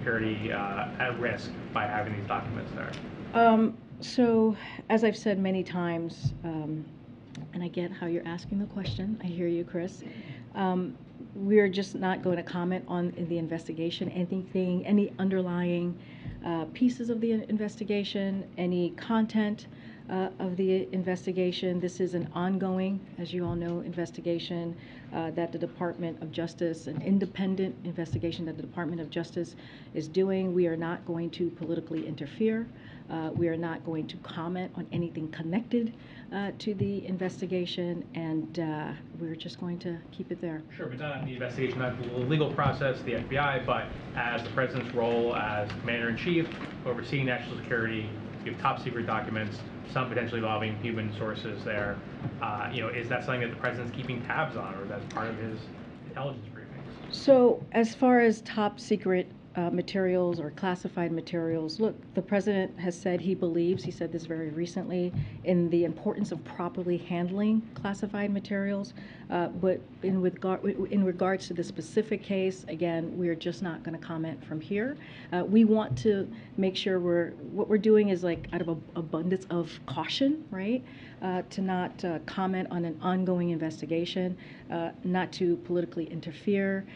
security at risk by having these documents there? So, as I've said many times, and I get how you're asking the question, I hear you, Chris. We're just not going to comment on the investigation, anything, any underlying pieces of the investigation, any content of the investigation. This is an ongoing, as you all know, investigation that the Department of Justice, an independent investigation that the Department of Justice is doing. We are not going to politically interfere. We are not going to comment on anything connected to the investigation, and we're just going to keep it there. Sure, but not the investigation, not the legal process, the FBI, but as the president's role as commander-in-chief, overseeing national security. You have top secret documents, some potentially involving human sources there. Is that something that the president's keeping tabs on, or that's part of his intelligence briefings? So, as far as top secret materials or classified materials, look, the president has said he believes, he said this very recently, in the importance of properly handling classified materials. But in regards to the specific case, again, we're just not going to comment from here. We want to make sure what we're doing is like out of abundance of caution, right? To not comment on an ongoing investigation, not to politically interfere.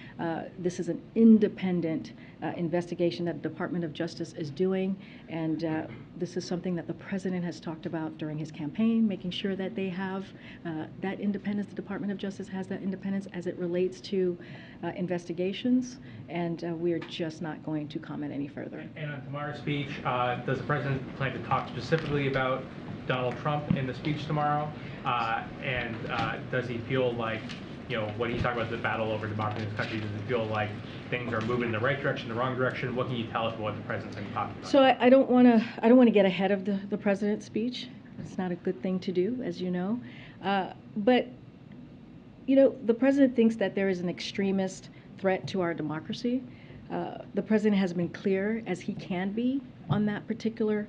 This is an independent investigation that the Department of Justice is doing, and this is something that the president has talked about during his campaign, making sure that they have that independence. The Department of Justice has that independence as it relates to investigations, and we're just not going to comment any further. And on tomorrow's speech, does the president plan to talk specifically about Donald Trump in the speech tomorrow? And does he feel like, when he's talking about the battle over democracy in this country, does it feel like things are moving in the right direction, the wrong direction? What can you tell us about what the president's going to talk about? So I don't want to get ahead of the president's speech. It's not a good thing to do, as you know. But the president thinks that there is an extremist threat to our democracy. The president has been clear as he can be on that particular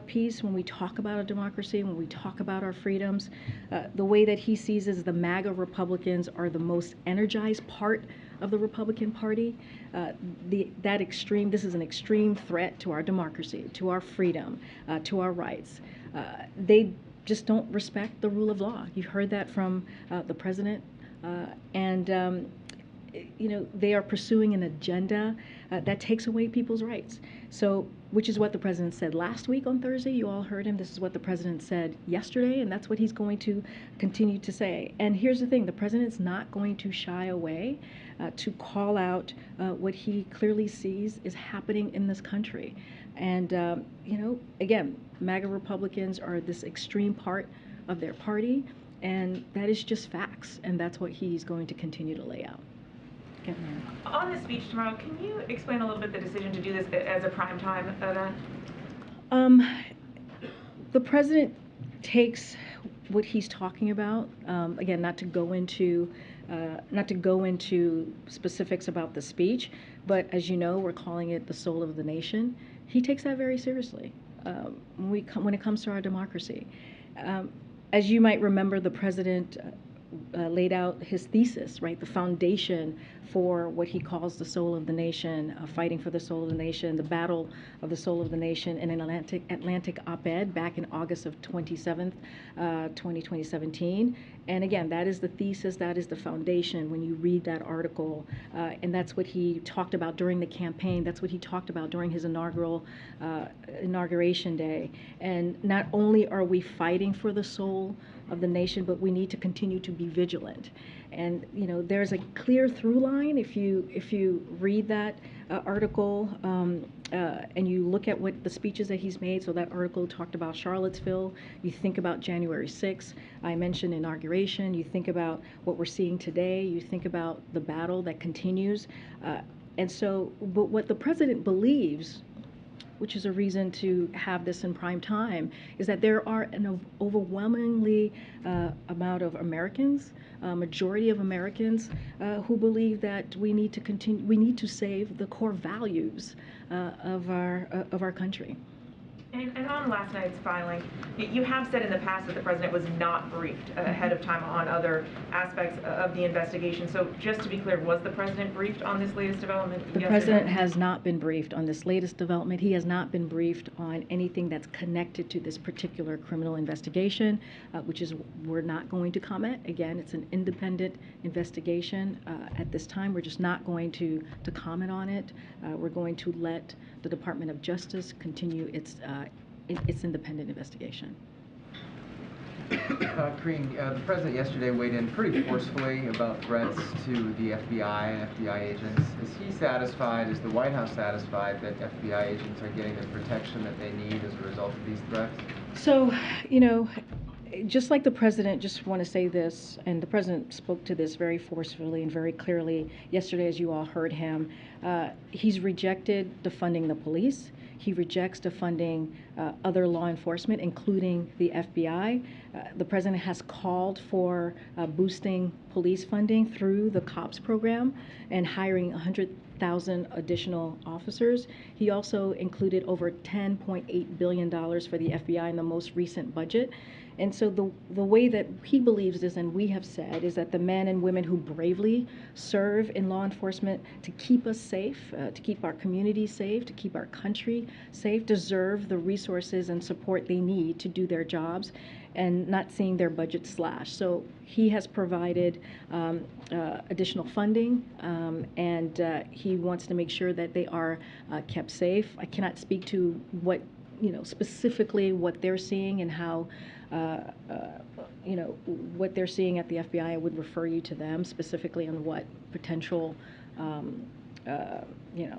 piece when we talk about a democracy, when we talk about our freedoms. The way that he sees is the MAGA Republicans are the most energized part of the Republican Party. This is an extreme threat to our democracy, to our freedom, to our rights. They just don't respect the rule of law. You've heard that from the president, and they are pursuing an agenda that takes away people's rights. So, which is what the president said last week on Thursday. You all heard him. This is what the president said yesterday, and that's what he's going to continue to say. And here's the thing: the president's not going to shy away to call out what he clearly sees is happening in this country. And again, MAGA Republicans are this extreme part of their party, and that is just facts, and that's what he's going to continue to lay out. On the speech tomorrow, can you explain a little bit the decision to do this as a primetime event? The president takes what he's talking about. Again, not to go into specifics about the speech, but as you know, we're calling it the soul of the nation. He takes that very seriously when it comes to our democracy. As you might remember, the president laid out his thesis, right? The foundation for what he calls the soul of the nation, fighting for the soul of the nation, the battle of the soul of the nation, in an Atlantic op-ed back in August of 2017. And again, that is the thesis, that is the foundation when you read that article. And that's what he talked about during the campaign. That's what he talked about during his inauguration day. And not only are we fighting for the soul of the nation, but we need to continue to be vigilant. And there's a clear through line if you read that article and you look at what the speeches that he's made. So that article talked about Charlottesville. You think about January 6th. I mentioned inauguration. You think about what we're seeing today. You think about the battle that continues. And so, but what the president believes, which is a reason to have this in prime time, is that there are an overwhelmingly amount of Americans, majority of Americans, who believe that we need to save the core values of our country. And on last night's filing, you have said in the past that the president was not briefed ahead of time on other aspects of the investigation. So just to be clear, was the president briefed on this latest development? The Yes or president no? has not been briefed on this latest development. He has not been briefed on anything that's connected to this particular criminal investigation, which is we're not going to comment. Again, it's an independent investigation. At this time, we're just not going to comment on it. We're going to let the Department of Justice continue its independent investigation. Karine, the president yesterday weighed in pretty forcefully about threats to the FBI and FBI agents. Is he satisfied, is the White House satisfied that FBI agents are getting the protection that they need as a result of these threats? So, just like the president, just want to say this, and the president spoke to this very forcefully and very clearly yesterday, as you all heard him. He's rejected defunding the police. He rejects defunding other law enforcement, including the FBI. The president has called for boosting police funding through the COPS program and hiring 100,000 additional officers. He also included over $10.8 billion for the FBI in the most recent budget. And so the way that he believes this, and we have said, is that the men and women who bravely serve in law enforcement to keep us safe, to keep our communities safe, to keep our country safe, deserve the resources and support they need to do their jobs and not seeing their budget slashed. So he has provided additional funding, and he wants to make sure that they are kept safe. I cannot speak to what, specifically what they're seeing and how, what they're seeing at the FBI. I would refer you to them specifically on what potential,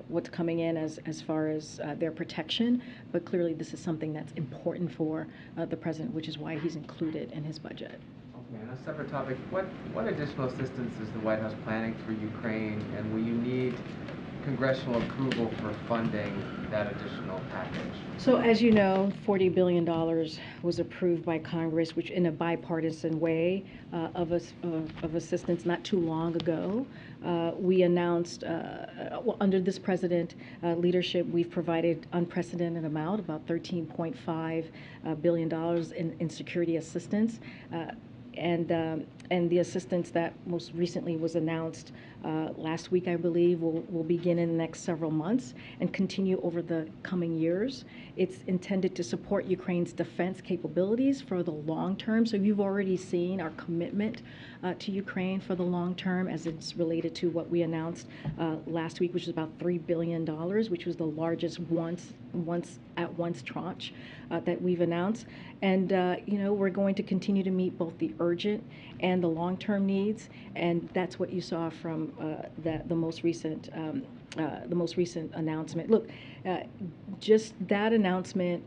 what's coming in as far as their protection. But clearly this is something that's important for the president, which is why he's included in his budget. Okay, on a separate topic, what additional assistance is the White House planning for Ukraine, and will you need congressional approval for funding that additional package? So as you know, $40 billion was approved by Congress, which in a bipartisan way of assistance not too long ago. We announced, under this president leadership, we've provided unprecedented amount, about $13.5 billion in security assistance. And the assistance that most recently was announced last week, I believe, will begin in the next several months and continue over the coming years. It's intended to support Ukraine's defense capabilities for the long term. So you've already seen our commitment to Ukraine for the long term as it's related to what we announced last week, which is about $3 billion, which was the largest once tranche that we've announced. And, we're going to continue to meet both the urgent and the long-term needs, and that's what you saw from the most recent announcement. Look, just that announcement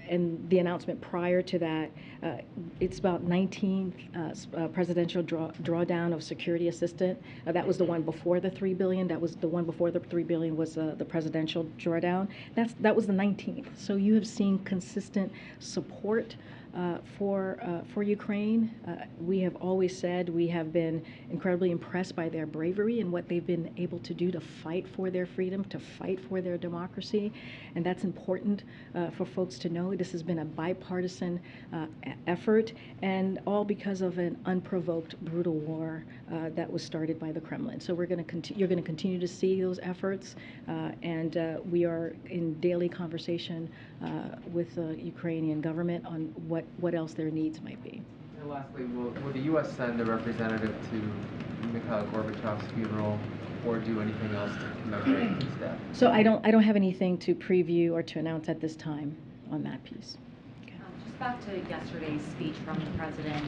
and the announcement prior to that, it's about 19th presidential drawdown of security assistance. That was the one before the $3 billion. That was the one before the $3 billion was the presidential drawdown. That was the 19th. So you have seen consistent support for Ukraine. We have always said we have been incredibly impressed by their bravery and what they've been able to do to fight for their freedom, to fight for their democracy, and that's important for folks to know. This has been a bipartisan effort, and all because of an unprovoked, brutal war that was started by the Kremlin. So you're going to continue to see those efforts, and we are in daily conversation with the Ukrainian government on what else their needs might be. And lastly, will the U.S. send a representative to Mikhail Gorbachev's funeral or do anything else to commemorate his death? So I don't have anything to preview or to announce at this time on that piece. Okay. Just back to yesterday's speech from the president,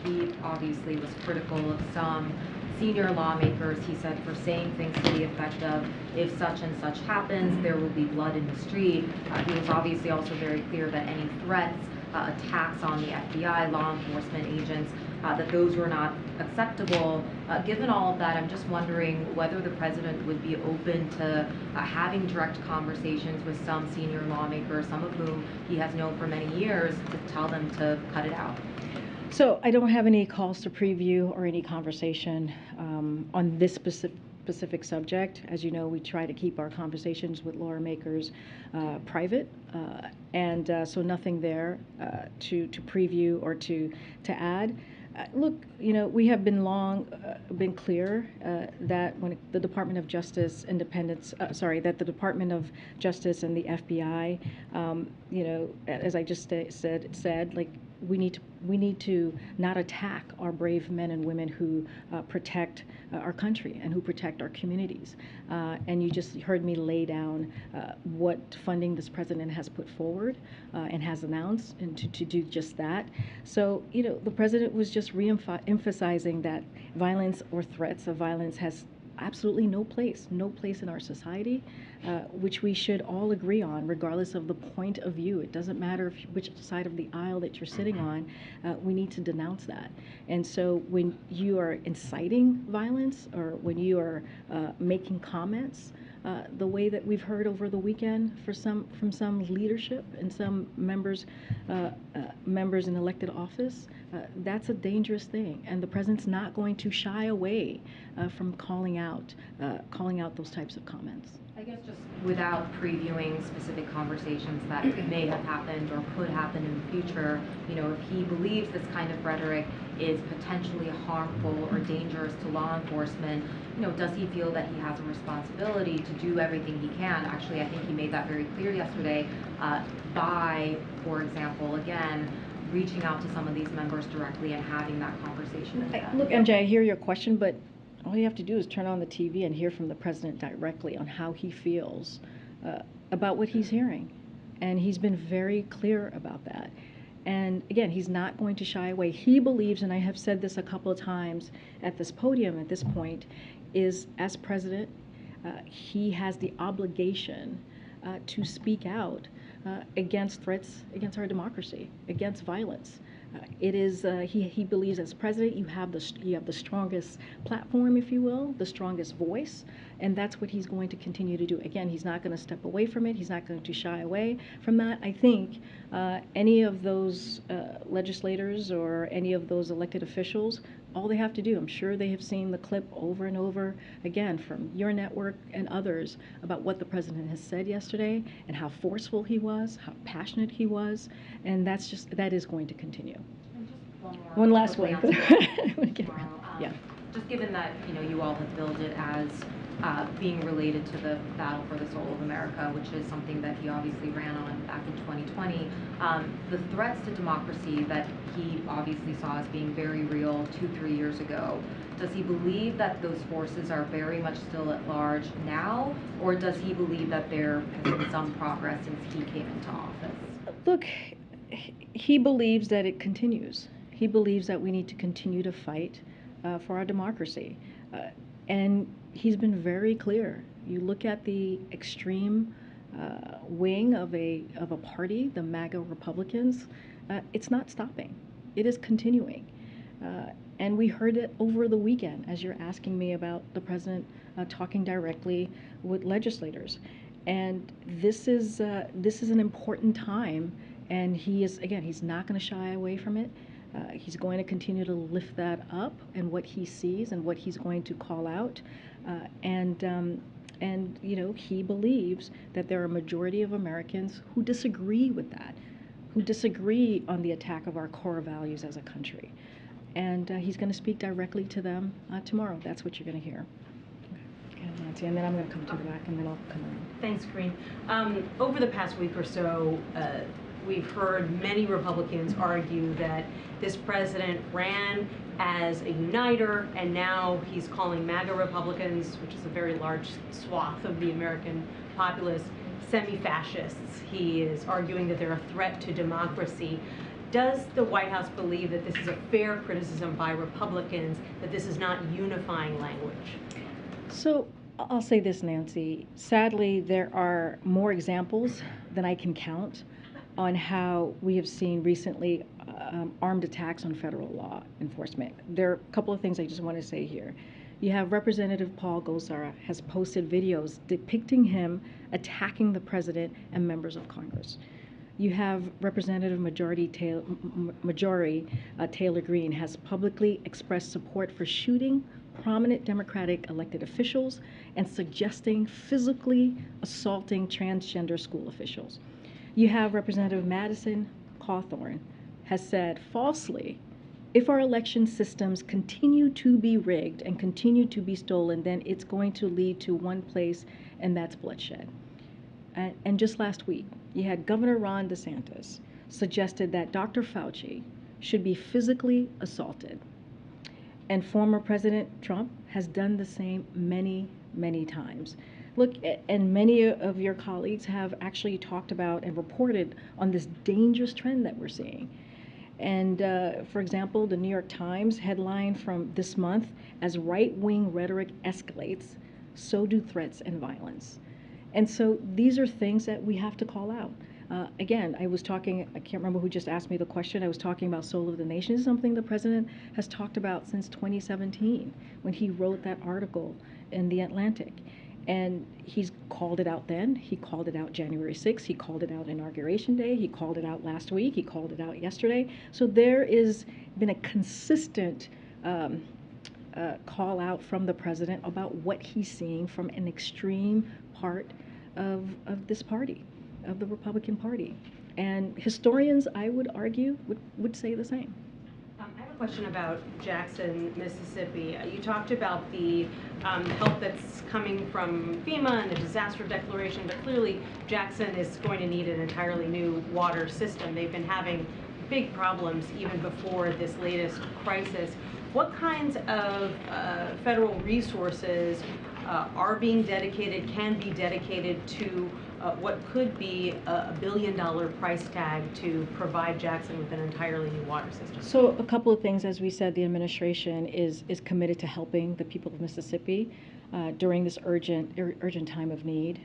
he obviously was critical of some senior lawmakers, he said, for saying things to the effect of, if such and such happens, there will be blood in the street. He was obviously also very clear that any threats, attacks on the FBI, law enforcement agents, that those were not acceptable. Given all of that, I'm just wondering whether the president would be open to having direct conversations with some senior lawmakers, some of whom he has known for many years, to tell them to cut it out. So I don't have any calls to preview or any conversation on this specific subject. As you know, we try to keep our conversations with lawmakers private, and so nothing there to preview or to add. Look, you know, we have been clear that when the Department of Justice independence, that the Department of Justice and the FBI, you know, as I just said, like we need to not attack our brave men and women who protect our country and who protect our communities. And you just heard me lay down what funding this president has put forward and has announced, and to do just that. So, you know, the president was just emphasizing that violence or threats of violence has absolutely no place in our society, which we should all agree on, regardless of the point of view. It doesn't matter which side of the aisle that you're sitting on, we need to denounce that. And so when you are inciting violence, or when you are making comments, the way that we've heard over the weekend from some leadership and some members in elected office, that's a dangerous thing. And the president's not going to shy away from calling out those types of comments. I guess just without previewing specific conversations that may have happened or could happen in the future, you know, if he believes this kind of rhetoric is potentially harmful or dangerous to law enforcement, you know, does he feel that he has a responsibility to do everything he can? Actually, I think he made that very clear yesterday by, for example, again, reaching out to some of these members directly and having that conversation with them. Look, MJ, I hear your question, but all you have to do is turn on the TV and hear from the president directly on how he feels about what he's hearing. And he's been very clear about that. And again, he's not going to shy away. He believes, and I have said this a couple of times at this podium at this point, is as president, he has the obligation to speak out against threats against our democracy, against violence. It is he believes as president you have the strongest platform, if you will, the strongest voice, and that's what he's going to continue to do. Again, he's not going to step away from it. He's not going to shy away from that. I think any of those legislators or any of those elected officials, all they have to do, I'm sure they have seen the clip over and over again from your network and others about what the president has said yesterday and how forceful he was, how passionate he was, and that is going to continue. And just one last one. Yeah. Just given that, you know, you all have billed it as being related to the battle for the soul of America, which is something that he obviously ran on back in 2020. The threats to democracy that he obviously saw as being very real 2-3 years ago, does he believe that those forces are very much still at large now, or does he believe that there has been some progress since he came into office? Look, he believes that it continues. He believes that we need to continue to fight for our democracy. And he's been very clear. You look at the extreme wing of a party, the MAGA Republicans, it's not stopping. It is continuing. And we heard it over the weekend, as you're asking me about the president talking directly with legislators. And this is an important time, and he's not going to shy away from it. He's going to continue to lift that up and what he sees and what he's going to call out. And you know, he believes that there are a majority of Americans who disagree with that, who disagree on the attack of our core values as a country. And he's going to speak directly to them tomorrow. That's what you're going to hear. Okay, Nancy, and then I'm going to come to the back, and then I'll come around. Thanks, Karine. Over the past week or so, we've heard many Republicans argue that this president ran as a uniter, and now he's calling MAGA Republicans, which is a very large swath of the American populace, semi-fascists. He is arguing that they're a threat to democracy. Does the White House believe that this is a fair criticism by Republicans, that this is not unifying language? So I'll say this, Nancy. Sadly, there are more examples than I can count on how we have seen recently armed attacks on federal law enforcement. There are a couple of things I just want to say here. You have Representative Paul Gosar has posted videos depicting him attacking the president and members of Congress. You have Representative Majority Taylor Greene has publicly expressed support for shooting prominent Democratic elected officials and suggesting physically assaulting transgender school officials. You have Representative Madison Cawthorn has said falsely, if our election systems continue to be rigged and continue to be stolen, then it's going to lead to one place, and that's bloodshed. And just last week, you had Governor Ron DeSantis suggested that Dr. Fauci should be physically assaulted. And former President Trump has done the same many, many times. Look, and many of your colleagues have actually talked about and reported on this dangerous trend that we're seeing. And for example, the New York Times headline from this month, as right-wing rhetoric escalates, so do threats and violence. And so these are things that we have to call out. Again, I can't remember who just asked me the question. I was talking about Soul of the Nation. This is something the president has talked about since 2017 when he wrote that article in The Atlantic. And he's called it out then. He called it out January 6th. He called it out Inauguration Day. He called it out last week. He called it out yesterday. So there is been a consistent call out from the president about what he's seeing from an extreme part of this party, of the Republican Party. And historians, I would argue, would say the same. I have a question about Jackson, Mississippi. You talked about the help that's coming from FEMA and the disaster declaration, but clearly Jackson is going to need an entirely new water system. They've been having big problems even before this latest crisis. What kinds of federal resources are being dedicated, can be dedicated to what could be a $1 billion price tag to provide Jackson with an entirely new water system? So a couple of things. As we said, the administration is committed to helping the people of Mississippi during this urgent time of need.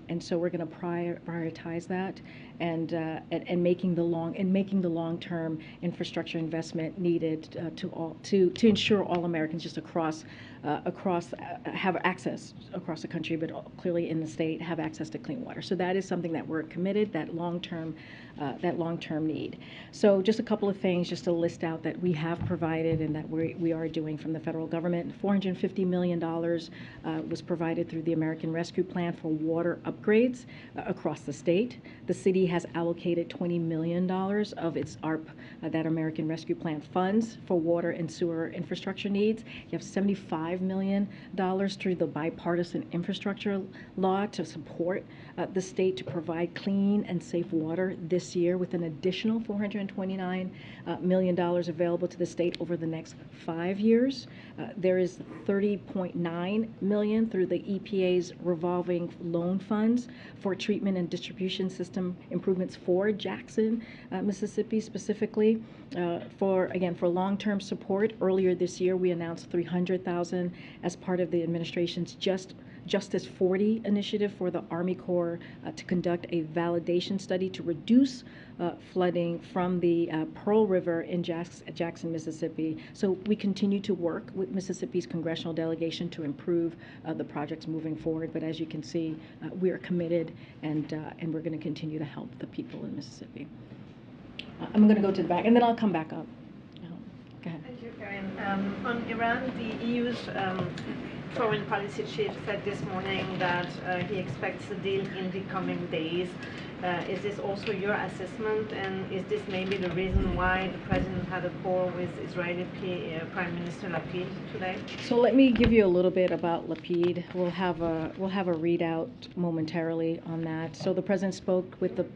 And so we're going to prioritize that and making the long-term infrastructure investment needed to ensure all Americans just across have access across the country, but clearly in the state have access to clean water. So that is something that we're committed, that long-term need. So just a couple of things just to list out that we have provided and that we are doing from the federal government. $450 million was provided through the American Rescue Plan for water upgrades across the state. The city has allocated $20 million of its ARP, that American Rescue Plan funds, for water and sewer infrastructure needs. You have $75 million through the bipartisan infrastructure law to support the state to provide clean and safe water this year, with an additional $429 million available to the state over the next 5 years. There is $30.9 million through the EPA's revolving loan funds for treatment and distribution system improvements for Jackson, Mississippi specifically. For long-term support, earlier this year we announced $300,000 as part of the administration's Justice 40 initiative for the Army Corps to conduct a validation study to reduce flooding from the Pearl River in Jackson, Mississippi. So we continue to work with Mississippi's congressional delegation to improve the projects moving forward. But as you can see, we are committed, and we're going to continue to help the people in Mississippi. I'm going to go to the back, and then I'll come back up. Go ahead. Thank you, Karine. On Iran, the EU's foreign policy chief said this morning that he expects a deal in the coming days. Is this also your assessment, and is this maybe the reason why the president had a call with Israeli Prime Minister Lapid today? So let me give you a little bit about Lapid. We'll have a readout momentarily on that. So the president spoke with the.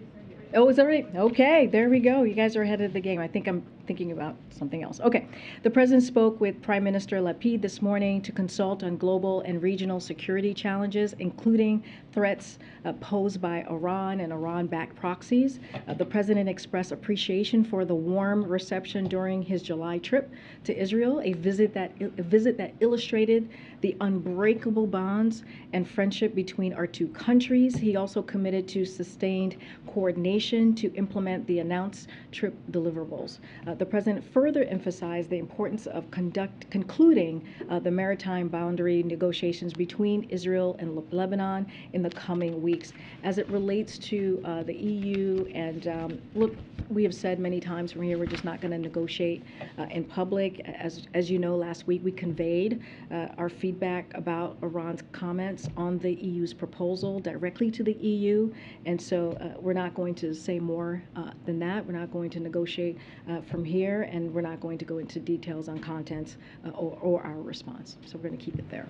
Oh, is that right? Okay, there we go. You guys are ahead of the game. I think I'm thinking about something else. Okay. The president spoke with Prime Minister Lapid this morning to consult on global and regional security challenges, including threats posed by Iran and Iran-backed proxies. The president expressed appreciation for the warm reception during his July trip to Israel, a visit that illustrated the unbreakable bonds and friendship between our two countries. He also committed to sustained coordination to implement the announced trip deliverables. the president further emphasized the importance of concluding the maritime boundary negotiations between Israel and Lebanon in the coming weeks. As it relates to the EU, and look, we have said many times from here, we're just not going to negotiate in public. As you know, last week we conveyed our feedback about Iran's comments on the EU's proposal directly to the EU, and so we're not going to say more than that. We're not going to negotiate from here, and we're not going to go into details on contents or our response. So we're going to keep it there.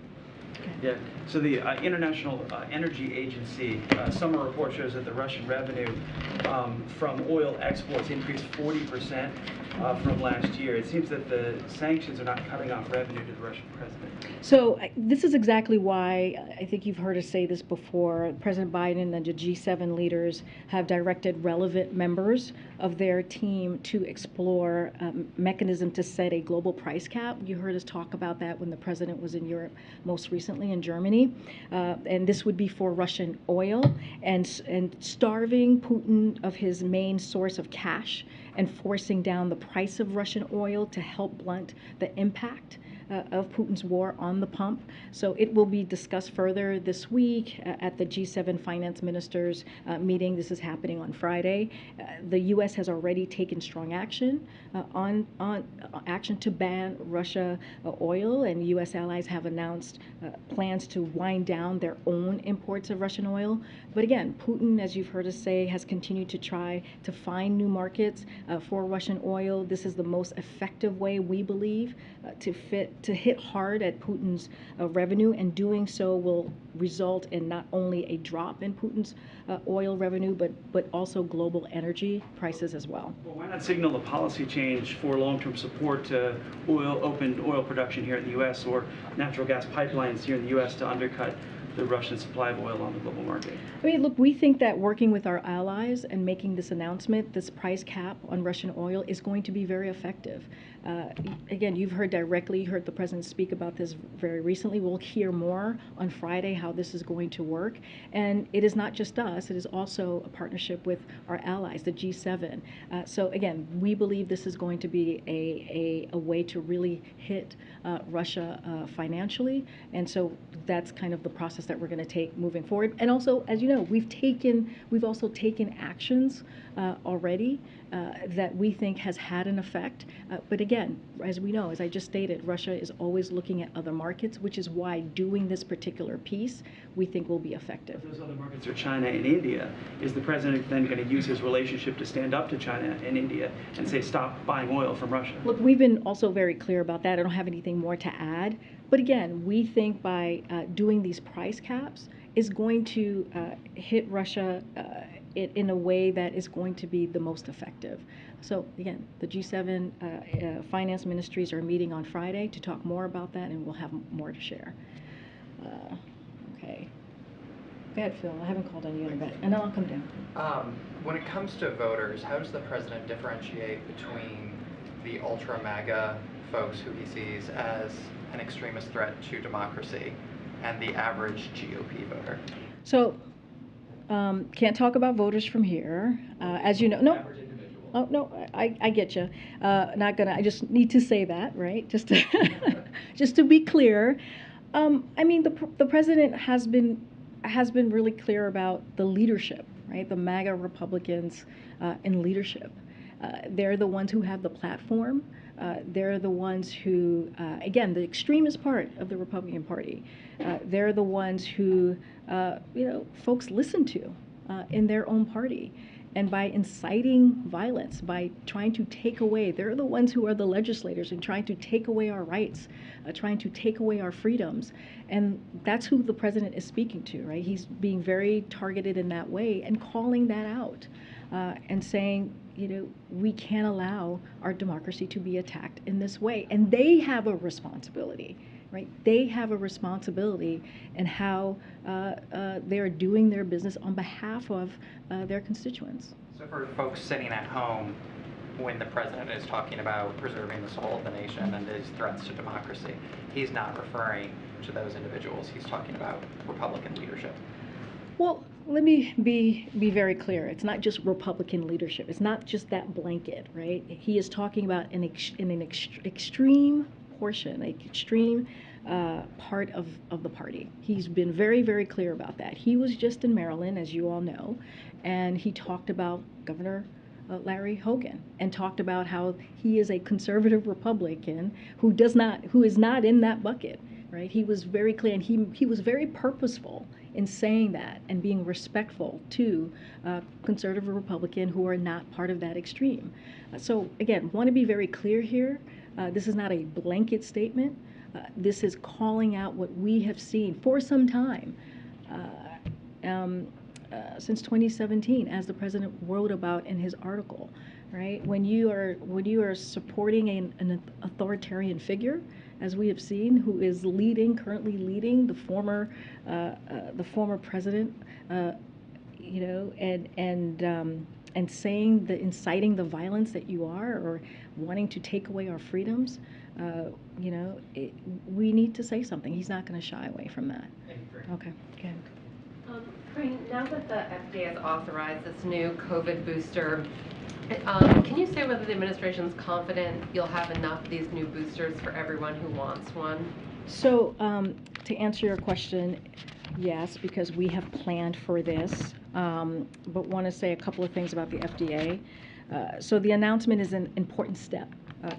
Okay. Yeah, so the International Energy Agency summer report shows that the Russian revenue from oil exports increased 40% from last year. It seems that the sanctions are not cutting off revenue to the Russian president. So this is exactly why I think you've heard us say this before. President Biden and the G7 leaders have directed relevant members of their team to explore mechanism to set a global price cap. You heard us talk about that when the president was in Europe, most recently in Germany. And this would be for Russian oil and starving Putin of his main source of cash and forcing down the price of Russian oil to help blunt the impact of Putin's war on the pump. So it will be discussed further this week at the G7 finance ministers meeting. This is happening on Friday. The U.S. has already taken strong action on action to ban Russia oil, and U.S. allies have announced plans to wind down their own imports of Russian oil. But again, Putin, as you've heard us say, has continued to try to find new markets for Russian oil. This is the most effective way, we believe, to hit hard at Putin's revenue, and doing so will result in not only a drop in Putin's oil revenue, but also global energy prices as well. Well, why not signal a policy change for long-term support to open oil production here in the U.S. or natural gas pipelines here in the U.S. to undercut the Russian supply of oil on the global market? I mean, look, we think that working with our allies and making this announcement, this price cap on Russian oil, is going to be very effective. Again, you've heard directly, you heard the president speak about this very recently. We'll hear more on Friday how this is going to work. And it is not just us, it is also a partnership with our allies, the G7. So again, we believe this is going to be a way to really hit Russia financially. And so that's kind of the process that we're going to take moving forward. And also, as you know, we've also taken actions already that we think has had an effect. But again, as we know, as I just stated, Russia is always looking at other markets, which is why doing this particular piece we think will be effective. Those other markets are China and India. Is the president then going to use his relationship to stand up to China and India and say, stop buying oil from Russia? Look, we've been also very clear about that. I don't have anything more to add. But again, we think by doing these price caps is going to hit Russia in a way that is going to be the most effective. So again, the G7 finance ministries are meeting on Friday to talk more about that, and we'll have more to share. Okay. Go ahead, Phil. I haven't called on you in a bit, and then I'll come down. When it comes to voters, how does the president differentiate between the ultra MAGA folks who he sees as an extremist threat to democracy and the average GOP voter? So, can't talk about voters from here. As you know, no. Oh, no, I get you. Not gonna, I just need to say that, right? Just to, just to be clear. I mean, the president has been really clear about the leadership, right? The MAGA Republicans in leadership. They're the ones who have the platform. They're the ones who, again, the extremist part of the Republican Party. They're the ones who, folks listen to in their own party. And by inciting violence, by trying to take away, they're the ones who are the legislators and trying to take away our rights, trying to take away our freedoms. And that's who the president is speaking to, right? He's being very targeted in that way and calling that out and saying, we can't allow our democracy to be attacked in this way. And they have a responsibility, right? They have a responsibility in how they're doing their business on behalf of their constituents. So for folks sitting at home, when the president is talking about preserving the soul of the nation and his threats to democracy, he's not referring to those individuals. He's talking about Republican leadership. Well, Let me be very clear. It's not just Republican leadership. It's not just that blanket, right? He is talking about an extreme portion, an extreme part of the party. He's been very, very clear about that. He was just in Maryland, as you all know, and he talked about Governor Larry Hogan and talked about how he is a conservative Republican who is not in that bucket, right? He was very clear, and he was very purposeful in saying that and being respectful to conservative Republican who are not part of that extreme. So again, want to be very clear here. This is not a blanket statement. This is calling out what we have seen for some time. Since 2017, as the president wrote about in his article, right? When you are supporting an authoritarian figure, as we have seen, who is currently leading the former president, and saying inciting the violence that you are, or wanting to take away our freedoms, we need to say something. He's not going to shy away from that. Okay, good. Karine, now that the FDA has authorized this new COVID booster, can you say whether the administration is confident you'll have enough of these new boosters for everyone who wants one? So to answer your question, yes, because we have planned for this, but want to say a couple of things about the FDA. So the announcement is an important step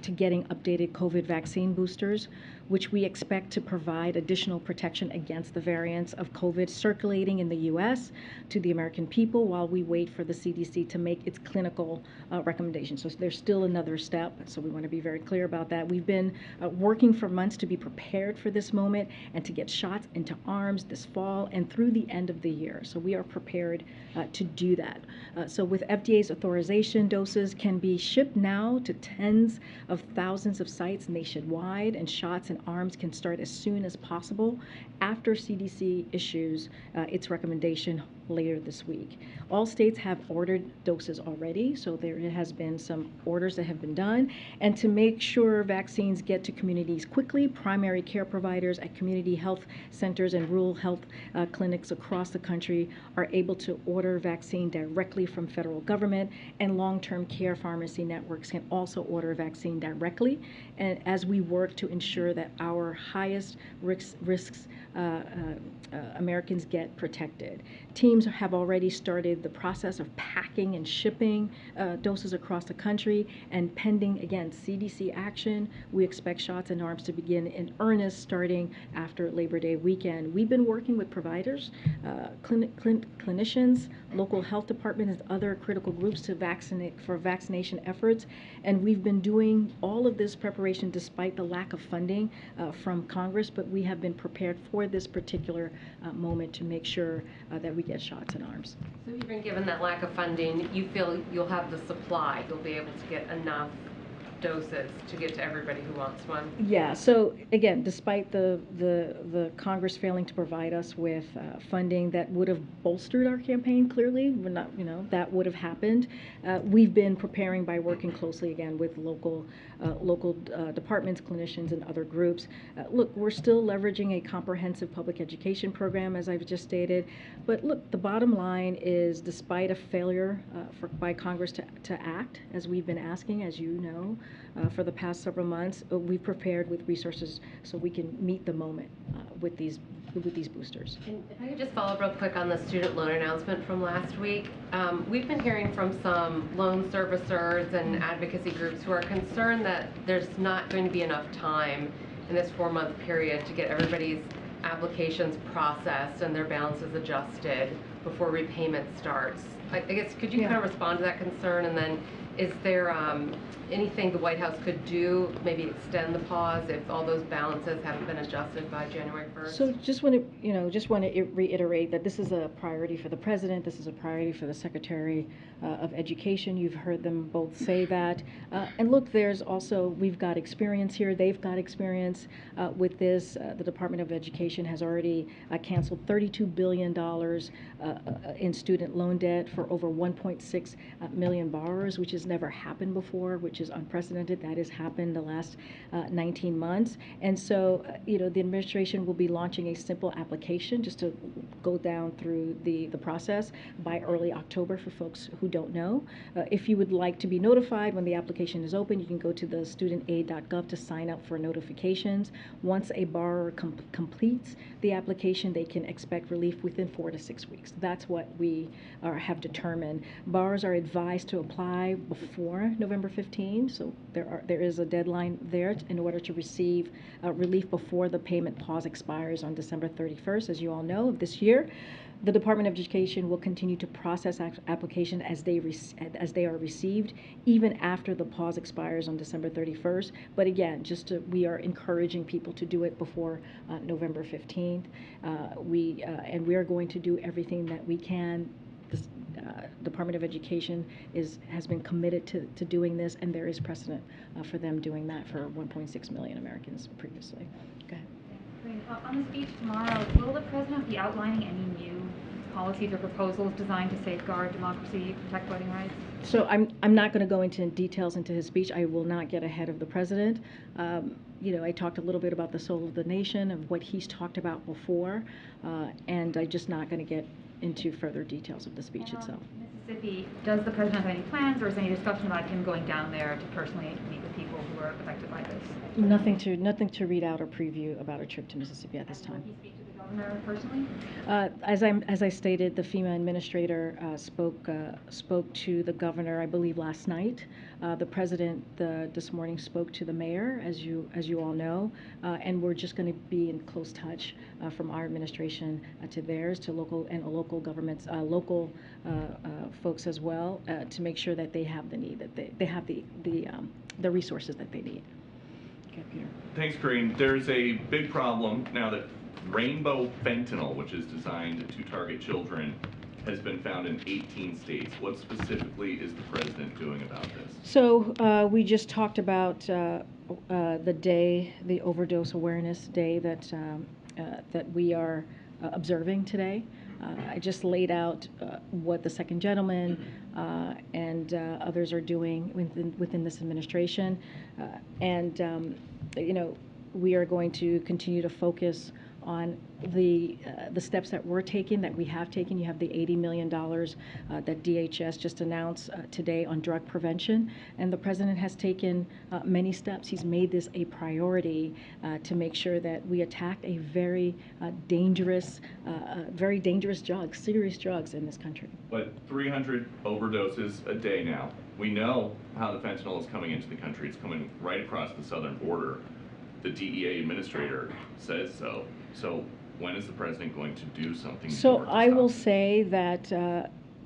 to getting updated COVID vaccine boosters, which we expect to provide additional protection against the variants of COVID circulating in the U.S. to the American people while we wait for the CDC to make its clinical recommendations. So there's still another step, so we want to be very clear about that. We've been working for months to be prepared for this moment and to get shots into arms this fall and through the end of the year. So we are prepared to do that. So with FDA's authorization, doses can be shipped now to tens of thousands of sites nationwide, and shots in arms can start as soon as possible after CDC issues its recommendation later this week. All states have ordered doses already, so there has been some orders that have been done. And to make sure vaccines get to communities quickly, primary care providers at community health centers and rural health clinics across the country are able to order vaccine directly from federal government, and long-term care pharmacy networks can also order vaccine directly. And as we work to ensure that our highest risks Americans get protected. Teams have already started the process of packing and shipping doses across the country, and pending, again, CDC action, we expect shots in arms to begin in earnest starting after Labor Day weekend. We've been working with providers, clinicians, local health departments, and other critical groups to vaccinate for vaccination efforts, and we've been doing all of this preparation despite the lack of funding from Congress, but we have been prepared for this particular moment to make sure that we get shots in arms. So even given that lack of funding, you feel you'll have the supply, you'll be able to get enough doses to get to everybody who wants one? Yeah, so again, despite the Congress failing to provide us with funding that would have bolstered our campaign, clearly, we're not, that would have happened. We've been preparing by working closely again with local departments, clinicians, and other groups. Look, we're still leveraging a comprehensive public education program, as I've just stated. But look, the bottom line is, despite a failure by Congress to act, as we've been asking, as you know, for the past several months, we've prepared with resources so we can meet the moment with these boosters. And if I could just follow up real quick on the student loan announcement from last week. We've been hearing from some loan servicers and advocacy groups who are concerned that there's not going to be enough time in this 4-month period to get everybody's applications processed and their balances adjusted before repayment starts. I guess, could you kind of respond to that concern? And then is there anything the White House could do, maybe extend the pause if all those balances haven't been adjusted by January 1st? So just want to reiterate that this is a priority for the president. This is a priority for the Secretary of Education. You've heard them both say that. And look, we've got experience here. They've got experience with this. The Department of Education has already canceled $32 billion in student loan debt for over 1.6 million borrowers, which is never happened before, which is unprecedented. That has happened the last 19 months. And so, the administration will be launching a simple application just to go down through the process by early October for folks who don't know. If you would like to be notified when the application is open, you can go to the studentaid.gov to sign up for notifications. Once a borrower completes the application, they can expect relief within 4 to 6 weeks. That's what we have determined. Borrowers are advised to apply before November 15, so there is a deadline there in order to receive relief before the payment pause expires on December 31st, as you all know, of this year. The Department of Education will continue to process applications as they are received, even after the pause expires on December 31st. But again, we are encouraging people to do it before November 15th. We are going to do everything that we can. The Department of Education has been committed to doing this, and there is precedent for them doing that for 1.6 million Americans previously. Go ahead. On the speech tomorrow, will the president be outlining any new policies or proposals designed to safeguard democracy, protect voting rights? So I'm not going to go into details into his speech. I will not get ahead of the president. I talked a little bit about the soul of the nation, of what he's talked about before, and I'm just not going to get into further details of the speech itself. Mississippi, does the president have any plans, or is there any discussion about him going down there to personally meet with people who are affected by this? Nothing to read out or preview about a trip to Mississippi at this time. Will he speak to the governor personally? As I stated, the FEMA administrator spoke to the governor, I believe, last night. The president this morning spoke to the mayor, as you all know, and we're just going to be in close touch from our administration to theirs, to local governments, local folks as well, to make sure that they have the need, that they have the resources that they need. Okay, Peter. Thanks, Karine. There's a big problem now that rainbow fentanyl, which is designed to target children, has been found in 18 states. What specifically is the president doing about this? So we just talked about the overdose awareness day that we are observing today. I just laid out what the second gentleman and others are doing within this administration, we are going to continue to focus on the steps that we're taking, that we have taken. You have the $80 million that DHS just announced today on drug prevention, and the president has taken many steps. He's made this a priority to make sure that we attack a very dangerous drugs, serious drugs in this country. But 300 overdoses a day now. We know how the fentanyl is coming into the country. It's coming right across the southern border. The DEA administrator says so. So when is the president going to do something? So I will say that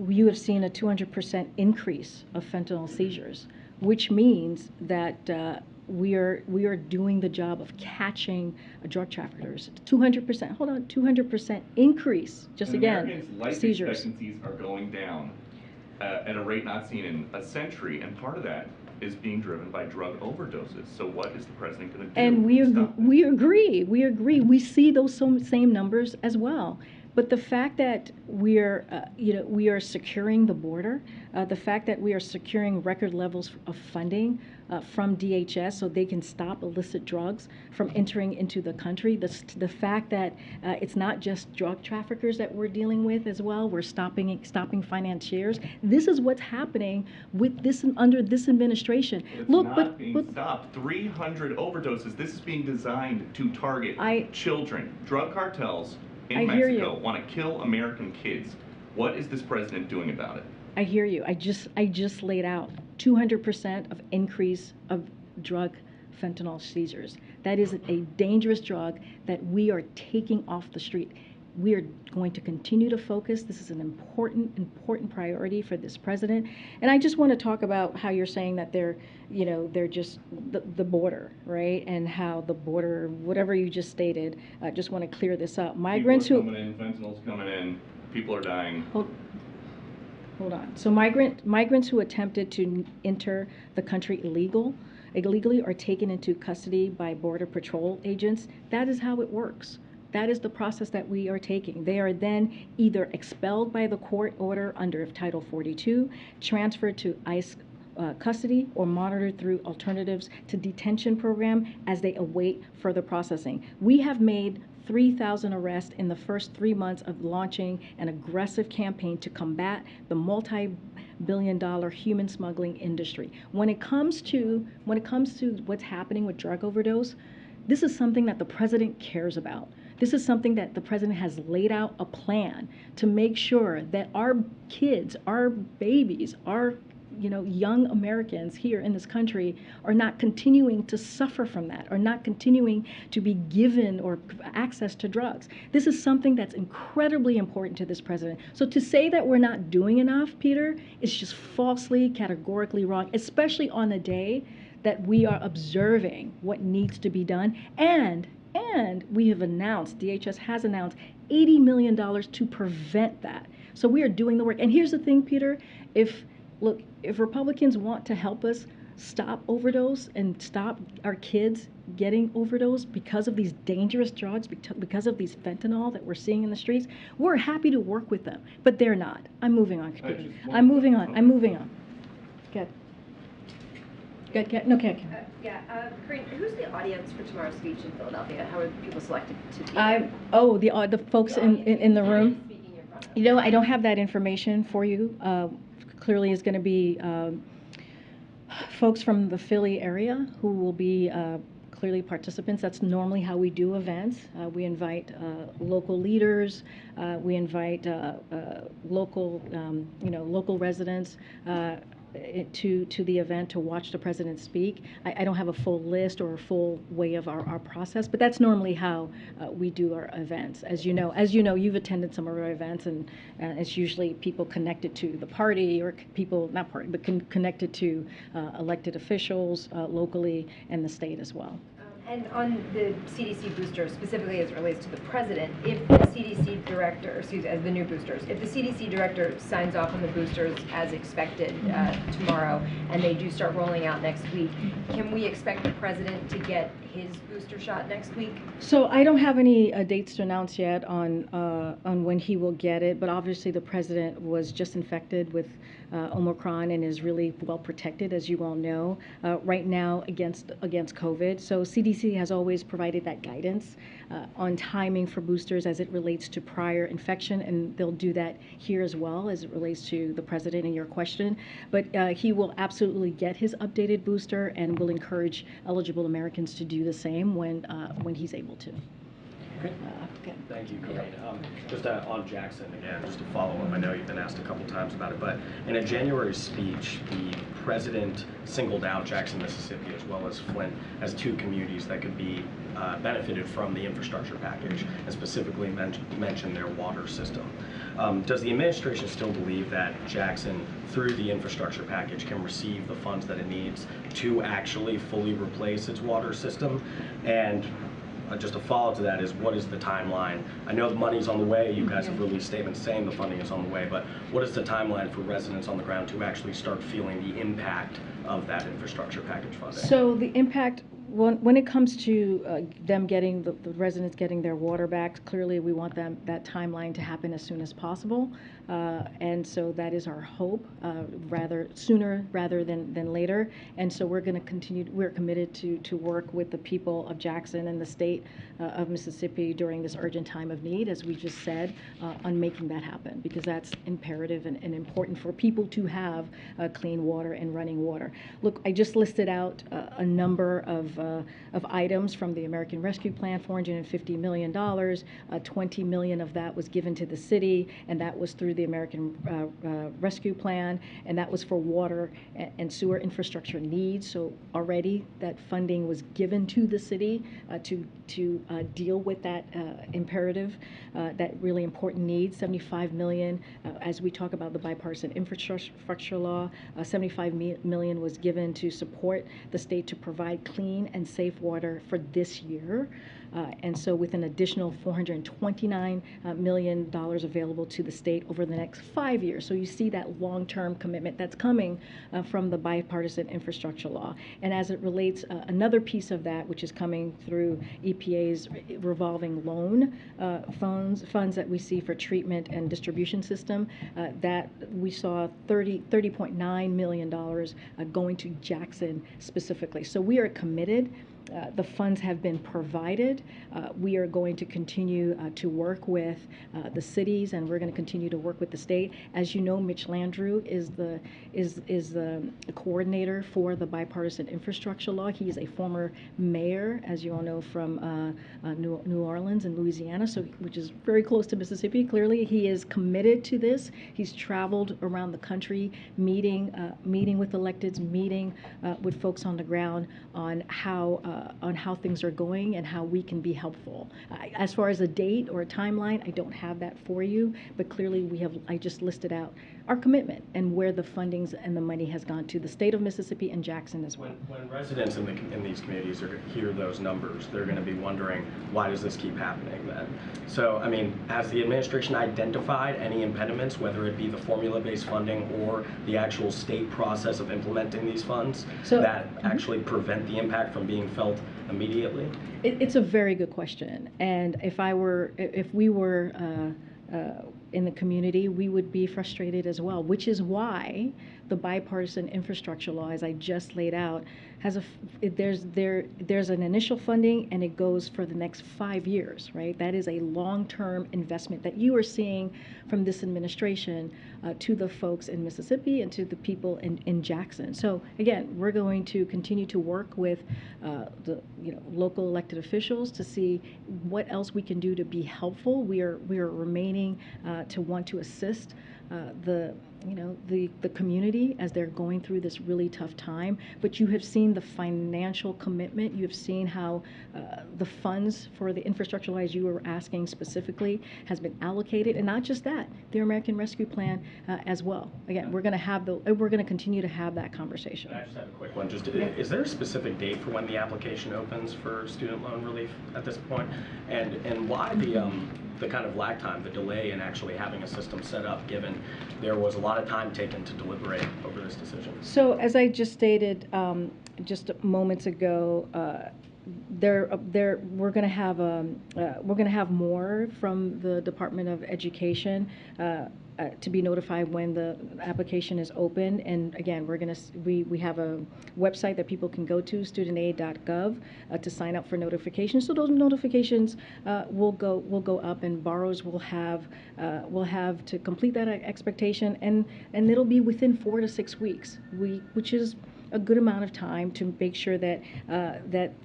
you have seen a 200% increase of fentanyl seizures, which means that we are doing the job of catching drug traffickers. 200%. Hold on, 200% increase. Just and again, Americans' life seizures. expectancies are going down at a rate not seen in a century, and part of that is being driven by drug overdoses. So what is the president going to do? And we agree. We see those same numbers as well. But the fact that we are securing the border, the fact that we are securing record levels of funding from DHS so they can stop illicit drugs from entering into the country, the fact that it's not just drug traffickers that we're dealing with as well, we're stopping financiers. This is what's happening with under this administration. It's not being stopped. 300 overdoses. This is being designed to target children. Drug cartels in Mexico want to kill American kids. What is this president doing about it? I hear you. I just laid out 200% of increase of drug fentanyl seizures. That is a dangerous drug that we are taking off the street. We are going to continue to focus. This is an important priority for this president. And I just want to talk about how you're saying that they're just the border, right? And how the border, whatever you just stated, I just want to clear this up. Migrants people are coming in, fentanyl's coming in, people are dying. Hold on. So migrants who attempted to enter the country illegally are taken into custody by Border Patrol agents. That is how it works. That is the process that we are taking. They are then either expelled by the court order under Title 42, transferred to ICE custody or monitored through alternatives to detention program as they await further processing. We have made 3,000 arrests in the first 3 months of launching an aggressive campaign to combat the multi-billion-dollar human smuggling industry. When it comes to what's happening with drug overdose, this is something that the president cares about. This is something that the president has laid out a plan to make sure that our kids, our babies, our young Americans here in this country are not continuing to suffer from that, are not continuing to be given or access to drugs. This is something that's incredibly important to this president. So to say that we're not doing enough, Peter, is just falsely, categorically wrong, especially on a day that we are observing what needs to be done. And we have announced, DHS has announced $80 million to prevent that. So we are doing the work. And here's the thing, Peter, if Republicans want to help us stop overdose and stop our kids getting overdose because of these dangerous drugs, because of these fentanyl that we're seeing in the streets, we're happy to work with them. But they're not. I'm moving on. I'm moving on. Good. No, okay. Karine, who's the audience for tomorrow's speech in Philadelphia? How are people selected to be? The folks in the room. I don't have that information for you. Clearly, is going to be folks from the Philly area who will be clearly participants. That's normally how we do events. We invite local leaders. We invite local residents. To the event to watch the president speak. I don't have a full list or a full way of our process, but that's normally how we do our events. As you know, you've attended some of our events, and it's usually people connected to the party or people, not party, but connected to elected officials locally and the state as well. And on the CDC booster, specifically as it relates to the president, if the CDC director, as the new boosters, if the CDC director signs off on the boosters as expected tomorrow, and they do start rolling out next week, can we expect the president to get his booster shot next week? So I don't have any dates to announce yet on when he will get it, but obviously the president was just infected with Omicron and is really well protected, as you all know, right now against COVID. So CDC has always provided that guidance on timing for boosters as it relates to prior infection, and they'll do that here as well as it relates to the president and your question. But he will absolutely get his updated booster and will encourage eligible Americans to do the same when he's able to. Okay. Thank you, Karine. Just on Jackson again, just to follow up, I know you've been asked a couple times about it, but in a January speech, the president singled out Jackson, Mississippi, as well as Flint, as two communities that could be benefited from the infrastructure package, and specifically mentioned their water system. Does the administration still believe that Jackson, through the infrastructure package, can receive the funds that it needs to actually fully replace its water system? And just a follow-up to that is, what is the timeline? I know the money's on the way. You guys have released statements saying the funding is on the way, but what is the timeline for residents on the ground to actually start feeling the impact of that infrastructure package funding? So the impact, when it comes to them getting, the residents getting their water back, clearly we want that timeline to happen as soon as possible. And so that is our hope, sooner rather than later. And so we're going to continue, we're committed to work with the people of Jackson and the state of Mississippi during this urgent time of need, as we just said, on making that happen, because that's imperative and important for people to have clean water and running water. Look, I just listed out a number of items from the American Rescue Plan, $450 million. 20 million of that was given to the city, and that was through the American Rescue Plan, and that was for water and sewer infrastructure needs. So already that funding was given to the city to deal with that imperative, that really important need. 75 million, as we talk about the bipartisan infrastructure law, 75 million was given to support the state to provide clean and safe water for this year. And so with an additional $429 million available to the state over the next 5 years. So you see that long-term commitment that's coming from the bipartisan infrastructure law. And as it relates, another piece of that, which is coming through EPA's revolving loan funds that we see for treatment and distribution system, that we saw $30.9 million going to Jackson specifically. So we are committed. The funds have been provided. We are going to continue to work with the cities, and we're going to continue to work with the state. As you know, Mitch Landrieu is the coordinator for the bipartisan infrastructure law. He is a former mayor, as you all know, from New Orleans and Louisiana, so which is very close to Mississippi. Clearly, he is committed to this. He's traveled around the country, meeting with electeds, meeting with folks on the ground on how things are going and how we can be helpful. As far as a date or a timeline, I don't have that for you, but clearly I just listed out our commitment and where the fundings and the money has gone to the state of Mississippi and Jackson as well. When residents in these communities hear those numbers, they're going to be wondering, why does this keep happening then? So, I mean, has the administration identified any impediments, whether it be the formula-based funding or the actual state process of implementing these funds, that actually prevent the impact from being felt immediately? It's a very good question, and if we were in the community, we would be frustrated as well, which is why the bipartisan infrastructure law, as I just laid out, there's an initial funding and it goes for the next 5 years, right? That is a long-term investment that you are seeing from this administration to the folks in Mississippi and to the people in Jackson. So again, we're going to continue to work with the local elected officials to see what else we can do to be helpful. We are remaining to want to assist the community as they're going through this really tough time. But you have seen the financial commitment. You have seen how the funds for the infrastructure, as you were asking specifically, has been allocated, and not just that, the American Rescue Plan as well. Again, we're going to continue to have that conversation. I just have a quick one. Is there a specific date for when the application opens for student loan relief at this point, and why the kind of lag time, the delay in actually having a system set up, given there was a lot of time taken to deliberate over this decision? So as I just stated just moments ago, we're going to have more from the Department of Education to be notified when the application is open. And again, we have a website that people can go to, studentaid.gov, to sign up for notifications. So those notifications will go up, and borrowers will have to complete that expectation, and it'll be within 4 to 6 weeks, which is a good amount of time to make sure that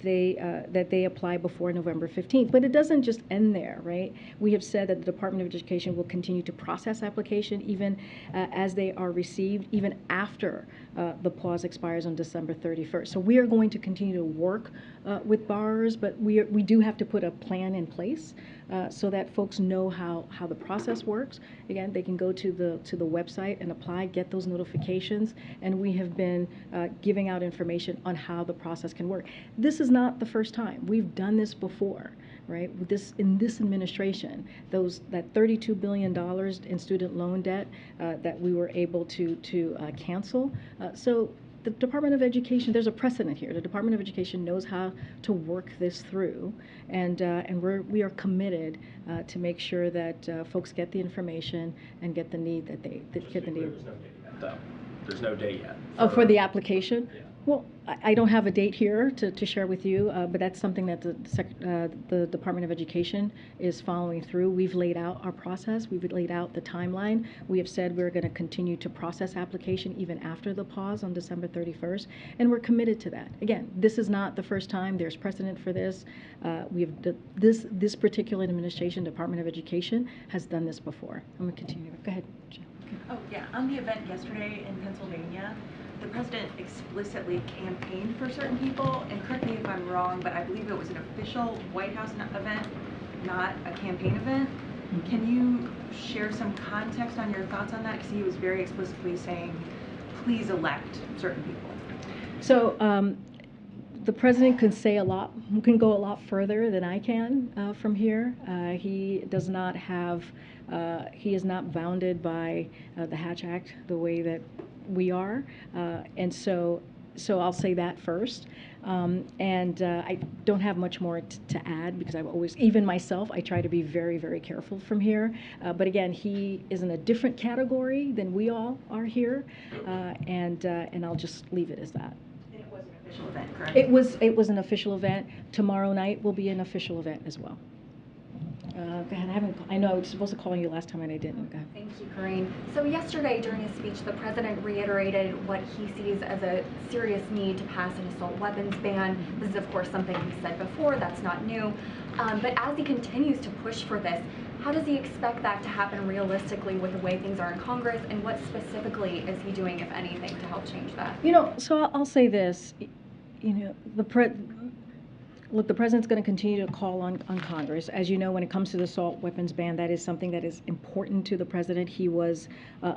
they apply before November 15th. But it doesn't just end there, right? We have said that the Department of Education will continue to process application even as they are received, even after the pause expires on December 31st. So we are going to continue to work with borrowers, but we do have to put a plan in place so that folks know how the process works. Again, they can go to the website and apply, get those notifications, and we have been giving out information on how the process can work. This is not the first time. We've done this before, right? In this administration, that $32 billion in student loan debt that we were able to cancel. So the Department of Education, there's a precedent here. The Department of Education knows how to work this through, and we are committed to make sure that folks get the information and get the need that they get the need. There's no date yet, though. There's no date yet. For the application? Yeah. Well, I don't have a date here to share with you, but that's something that the Department of Education is following through. We've laid out our process. We've laid out the timeline. We have said we're going to continue to process application even after the pause on December 31st, and we're committed to that. Again, this is not the first time. There's precedent for this. This particular administration, Department of Education, has done this before. I'm going to continue. Go ahead, Jill. Oh, yeah. On the event yesterday in Pennsylvania, the president explicitly campaigned for certain people, and correct me if I'm wrong, but I believe it was an official White House event, not a campaign event. Can you share some context on your thoughts on that? Because he was very explicitly saying, please elect certain people. So The president can say a lot, can go a lot further than I can from here. He does not have, he is not bounded by the Hatch Act the way that we are. And so I'll say that first. I don't have much more to add because I've always, even myself, I try to be very, very careful from here. But again, he is in a different category than we all are here. And I'll just leave it as that. And it was an official event, correct? It was an official event. Tomorrow night will be an official event as well. Go ahead. I know I was supposed to call you last time and I didn't. Go ahead. Thank you, Karine. So yesterday during his speech, the president reiterated what he sees as a serious need to pass an assault weapons ban. This is, of course, something he said before. That's not new. But as he continues to push for this, how does he expect that to happen realistically with the way things are in Congress? And what specifically is he doing, if anything, to help change that? So I'll say this. Look, the president's going to continue to call on Congress. As you know, when it comes to the assault weapons ban, that is something that is important to the president. He was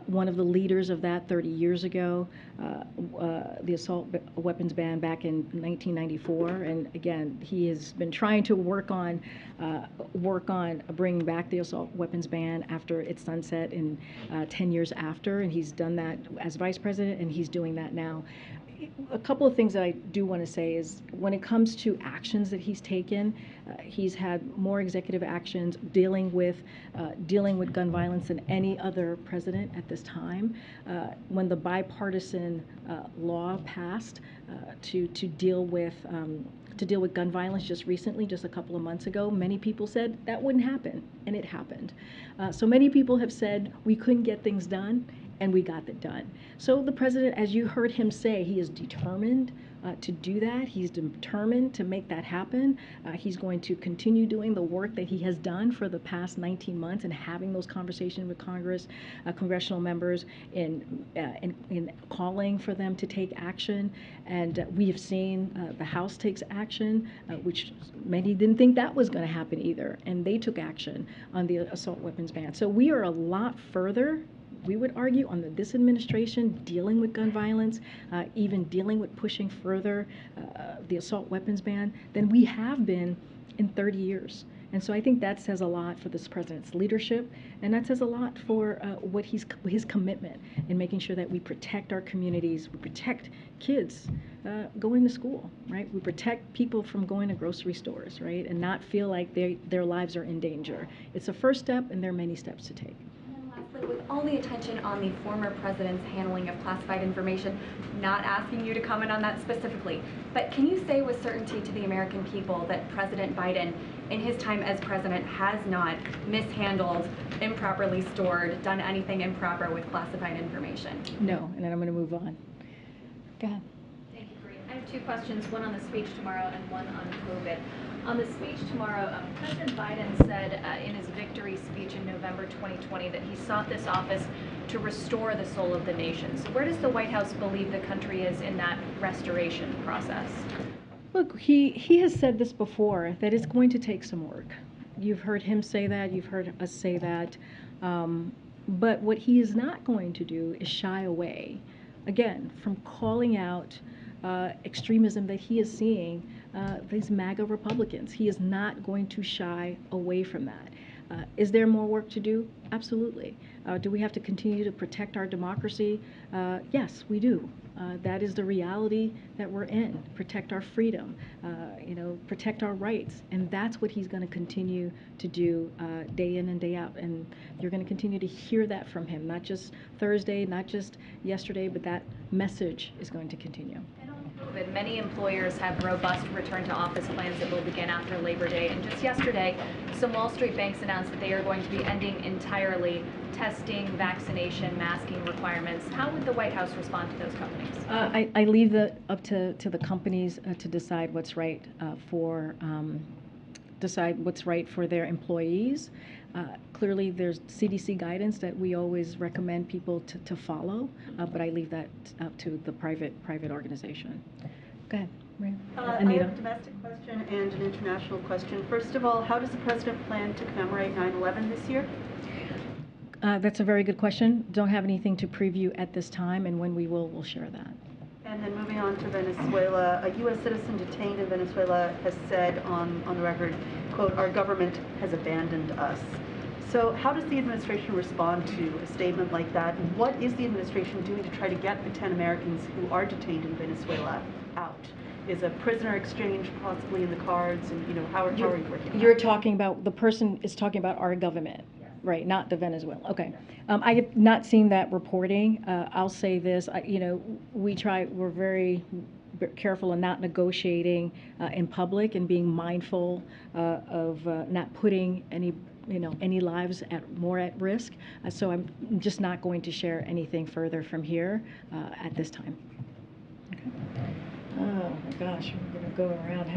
one of the leaders of that 30 years ago, the assault weapons ban back in 1994. And again, he has been trying to work on bringing back the assault weapons ban after its sunset in 10 years after. And he's done that as vice president, and he's doing that now. A couple of things that I do want to say is when it comes to actions that he's taken, he's had more executive actions dealing with gun violence than any other president at this time. When the bipartisan law passed to deal with gun violence just recently, just a couple of months ago, many people said that wouldn't happen, and it happened. So many people have said we couldn't get things done, and we got that done. So the president, as you heard him say, he is determined to do that. He's determined to make that happen. He's going to continue doing the work that he has done for the past 19 months and having those conversations with Congress, congressional members, in calling for them to take action. And we have seen the House takes action, which many didn't think that was going to happen either. And they took action on the assault weapons ban. So we are a lot further, we would argue, on this administration dealing with gun violence, even dealing with pushing further the assault weapons ban than we have been in 30 years. And so I think that says a lot for this president's leadership, and that says a lot for what his commitment in making sure that we protect our communities, we protect kids going to school, right? We protect people from going to grocery stores, right, and not feel like their lives are in danger. It's a first step, and there are many steps to take. With all the attention on the former president's handling of classified information, not asking you to comment on that specifically, but can you say with certainty to the American people that President Biden, in his time as president, has not mishandled, improperly stored, done anything improper with classified information? No, and then I'm going to move on. Go ahead. Thank you, Karine. I have two questions, one on the speech tomorrow and one on COVID. On the speech tomorrow, President Biden said in his victory speech in November 2020 that he sought this office to restore the soul of the nation. So where does the White House believe the country is in that restoration process? Look, he has said this before, that it's going to take some work. You've heard him say that, you've heard us say that. But what he is not going to do is shy away, again, from calling out extremism that he is seeing, these MAGA Republicans. He is not going to shy away from that. Is there more work to do? Absolutely. Do we have to continue to protect our democracy? Yes, we do. That is the reality that we're in. Protect our freedom, protect our rights. And that's what he's going to continue to do day in and day out. And you're going to continue to hear that from him, not just Thursday, not just yesterday, but that message is going to continue. COVID, many employers have robust return to office plans that will begin after Labor Day. And just yesterday, some Wall Street banks announced that they are going to be ending entirely testing, vaccination, masking requirements. How would the White House respond to those companies? I leave that up to the companies to decide what's right for their employees. Clearly, there's CDC guidance that we always recommend people to follow, but I leave that up to the private organization. Go ahead, Maria. Anita. I have a domestic question and an international question. First of all, how does the president plan to commemorate 9/11 this year? That's a very good question. Don't have anything to preview at this time, and when we will, we'll share that. And And then moving on to Venezuela, a U.S. citizen detained in Venezuela has said on the record, quote, "Our government has abandoned us." So how does the administration respond to a statement like that? And what is the administration doing to try to get the 10 Americans who are detained in Venezuela out? Is a prisoner exchange possibly in the cards? And, how are you working on You're that? talking about, the person is talking about our government, right, not the Venezuela. Okay. I have not seen that reporting. I'll say this, we're very careful in not negotiating in public and being mindful of not putting any lives more at risk. So I'm just not going to share anything further from here at this time. Okay. Oh my gosh, we're gonna go around.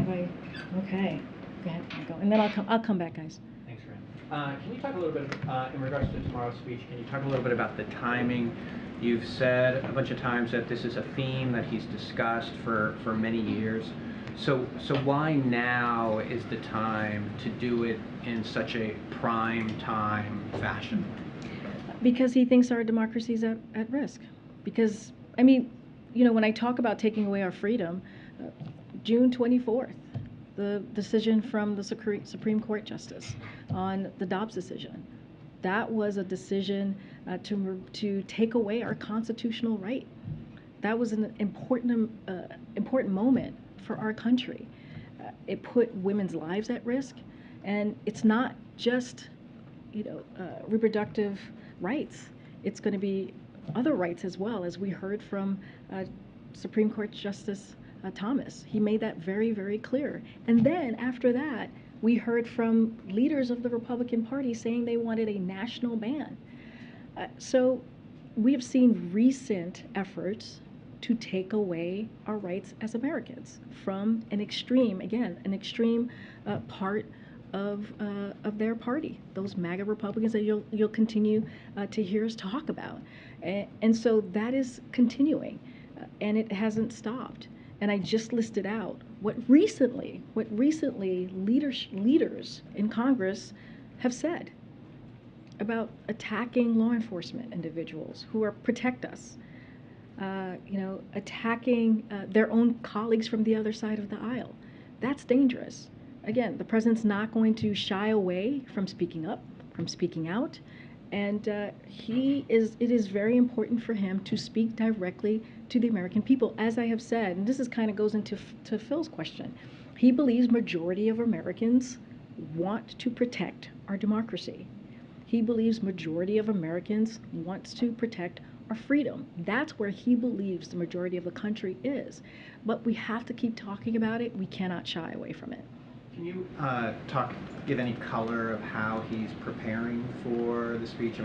Okay. Go ahead, I'll go. And then I'll come back, guys. Thanks, Karine. Can you talk a little bit, in regards to tomorrow's speech, can you talk a little bit about the timing? You've said a bunch of times that this is a theme that he's discussed for many years. So why now is the time to do it in such a prime time fashion? Because he thinks our democracy is at risk. Because, when I talk about taking away our freedom, June 24th, the decision from the Supreme Court Justice on the Dobbs decision, that was a decision to take away our constitutional right. That was an important moment for our country. It put women's lives at risk, and it's not just reproductive rights. It's going to be other rights as well, as we heard from Supreme Court Justice Thomas. He made that very, very clear. And then after that, we heard from leaders of the Republican Party saying they wanted a national ban. So we have seen recent efforts to take away our rights as Americans from an extreme part of their party, those MAGA Republicans that you'll continue to hear us talk about. And so that is continuing, and it hasn't stopped. And I just listed out what recently leaders in Congress have said about attacking law enforcement individuals who protect us, attacking their own colleagues from the other side of the aisle. That's dangerous. Again, the president's not going to shy away from speaking up, from speaking out, and it is very important for him to speak directly to the American people. As I have said, and this goes into Phil's question, he believes majority of Americans want to protect our democracy. He believes majority of Americans wants to protect our freedom. That's where he believes the majority of the country is. But we have to keep talking about it. We cannot shy away from it. Can you give any color of how he's preparing for the speech?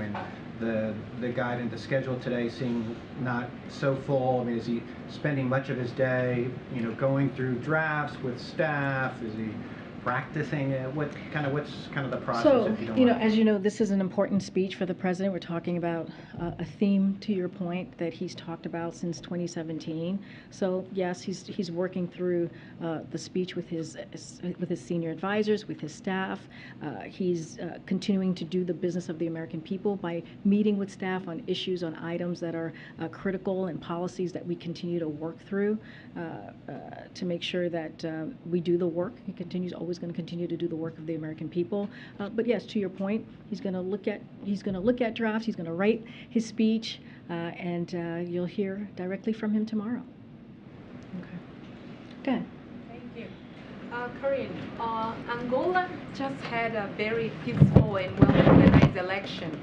The guidance, the schedule today seemed not so full. Is he spending much of his day, going through drafts with staff? Is he practicing it? What's the process? So, if you don't mind? as you know, this is an important speech for the president. We're talking about a theme, to your point, that he's talked about since 2017. So, yes, he's working through the speech with his senior advisors, with his staff. He's continuing to do the business of the American people by meeting with staff on issues, on items that are critical, and policies that we continue to work through to make sure that we do the work. Always going to continue to do the work of the American people. But yes, to your point, he's going to look at drafts. He's going to write his speech, and you'll hear directly from him tomorrow. Okay. Go ahead. Thank you. Karine, Angola just had a very peaceful and well-organized election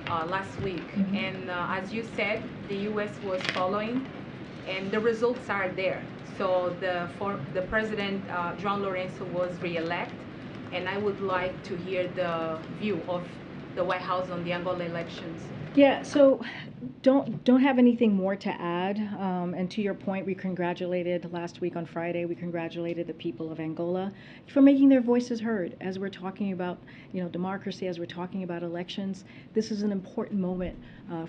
last week. Mm-hmm. And as you said, the U.S. was following, and the results are there. So the president, João Lourenço, was re-elected, and I would like to hear the view of the White House on the Angola elections. Yeah, so don't have anything more to add. And to your point, we congratulated last week on Friday. We congratulated the people of Angola for making their voices heard. As we're talking about, democracy, as we're talking about elections, this is an important moment